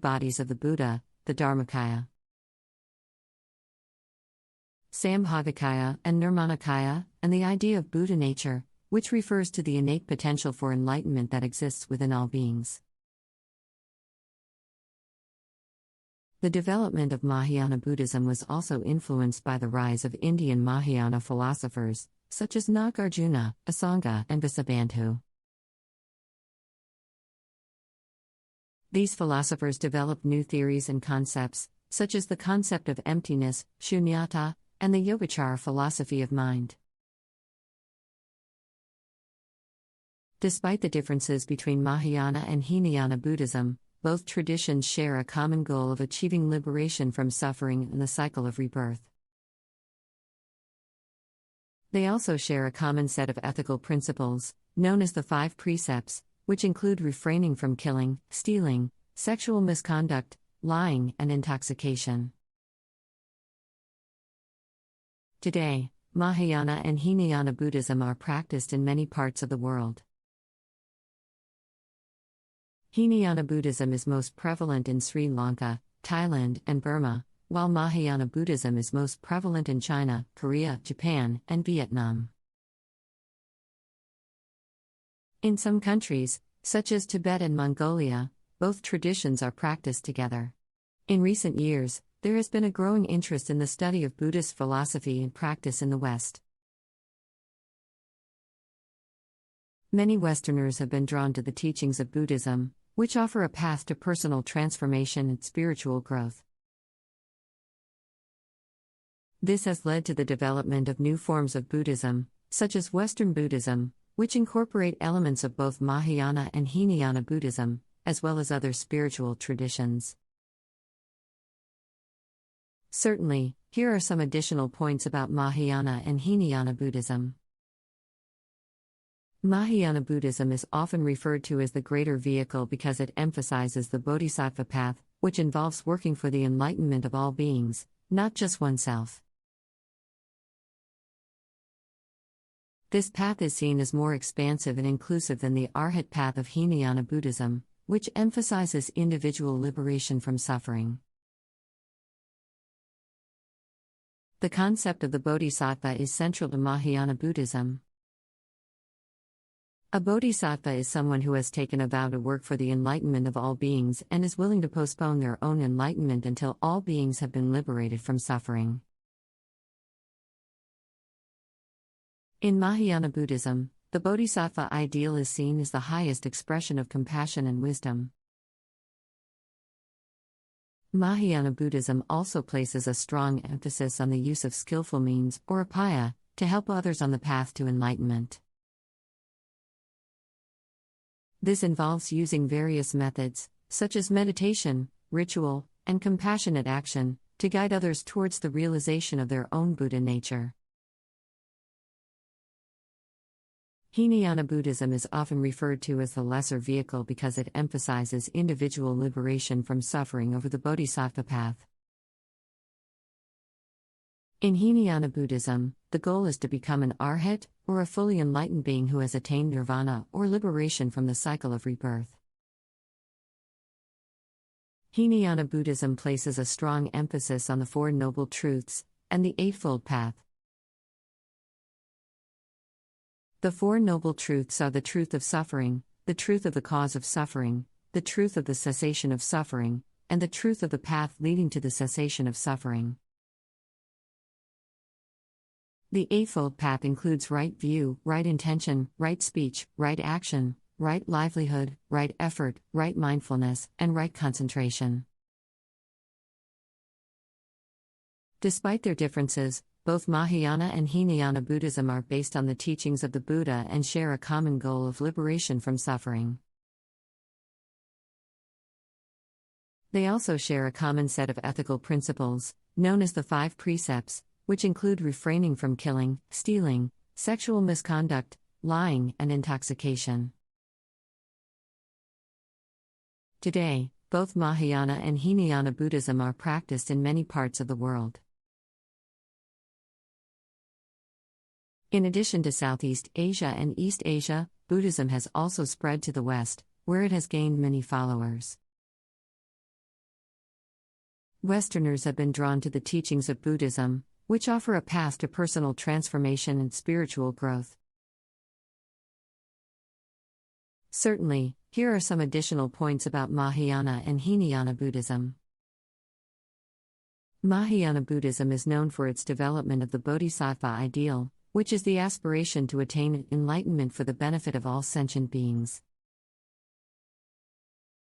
Bodies of the Buddha, the Dharmakaya, Sambhogakaya and Nirmanakaya, and the idea of Buddha nature, which refers to the innate potential for enlightenment that exists within all beings. The development of Mahayana Buddhism was also influenced by the rise of Indian Mahayana philosophers, such as Nagarjuna, Asanga, and Vasubandhu. These philosophers developed new theories and concepts, such as the concept of emptiness, shunyata, and the Yogacara philosophy of mind. Despite the differences between Mahayana and Hinayana Buddhism, both traditions share a common goal of achieving liberation from suffering and the cycle of rebirth. They also share a common set of ethical principles, known as the 5 precepts, which include refraining from killing, stealing, sexual misconduct, lying, and intoxication. Today, Mahayana and Hinayana Buddhism are practiced in many parts of the world. Hinayana Buddhism is most prevalent in Sri Lanka, Thailand, and Burma, while Mahayana Buddhism is most prevalent in China, Korea, Japan, and Vietnam. In some countries, such as Tibet and Mongolia, both traditions are practiced together. In recent years, there has been a growing interest in the study of Buddhist philosophy and practice in the West. Many Westerners have been drawn to the teachings of Buddhism, which offer a path to personal transformation and spiritual growth. This has led to the development of new forms of Buddhism, such as Western Buddhism, which incorporate elements of both Mahayana and Hinayana Buddhism, as well as other spiritual traditions. Certainly, here are some additional points about Mahayana and Hinayana Buddhism. Mahayana Buddhism is often referred to as the greater vehicle because it emphasizes the bodhisattva path, which involves working for the enlightenment of all beings, not just oneself. This path is seen as more expansive and inclusive than the Arhat path of Hinayana Buddhism, which emphasizes individual liberation from suffering. The concept of the bodhisattva is central to Mahayana Buddhism. A bodhisattva is someone who has taken a vow to work for the enlightenment of all beings and is willing to postpone their own enlightenment until all beings have been liberated from suffering. In Mahayana Buddhism, the bodhisattva ideal is seen as the highest expression of compassion and wisdom. Mahayana Buddhism also places a strong emphasis on the use of skillful means, or upaya, to help others on the path to enlightenment. This involves using various methods, such as meditation, ritual, and compassionate action, to guide others towards the realization of their own Buddha nature. Hinayana Buddhism is often referred to as the lesser vehicle because it emphasizes individual liberation from suffering over the bodhisattva path. In Hinayana Buddhism, the goal is to become an arhat, or a fully enlightened being who has attained nirvana or liberation from the cycle of rebirth. Hinayana Buddhism places a strong emphasis on the 4 Noble Truths and the Eightfold Path. The 4 Noble Truths are the truth of suffering, the truth of the cause of suffering, the truth of the cessation of suffering, and the truth of the path leading to the cessation of suffering. The Eightfold Path includes right view, right intention, right speech, right action, right livelihood, right effort, right mindfulness, and right concentration. Despite their differences, both Mahayana and Hinayana Buddhism are based on the teachings of the Buddha and share a common goal of liberation from suffering. They also share a common set of ethical principles, known as the 5 precepts, which include refraining from killing, stealing, sexual misconduct, lying, and intoxication. Today, both Mahayana and Hinayana Buddhism are practiced in many parts of the world. In addition to Southeast Asia and East Asia, Buddhism has also spread to the West, where it has gained many followers. Westerners have been drawn to the teachings of Buddhism, which offer a path to personal transformation and spiritual growth. Certainly, here are some additional points about Mahayana and Hinayana Buddhism. Mahayana Buddhism is known for its development of the Bodhisattva ideal, which is the aspiration to attain enlightenment for the benefit of all sentient beings.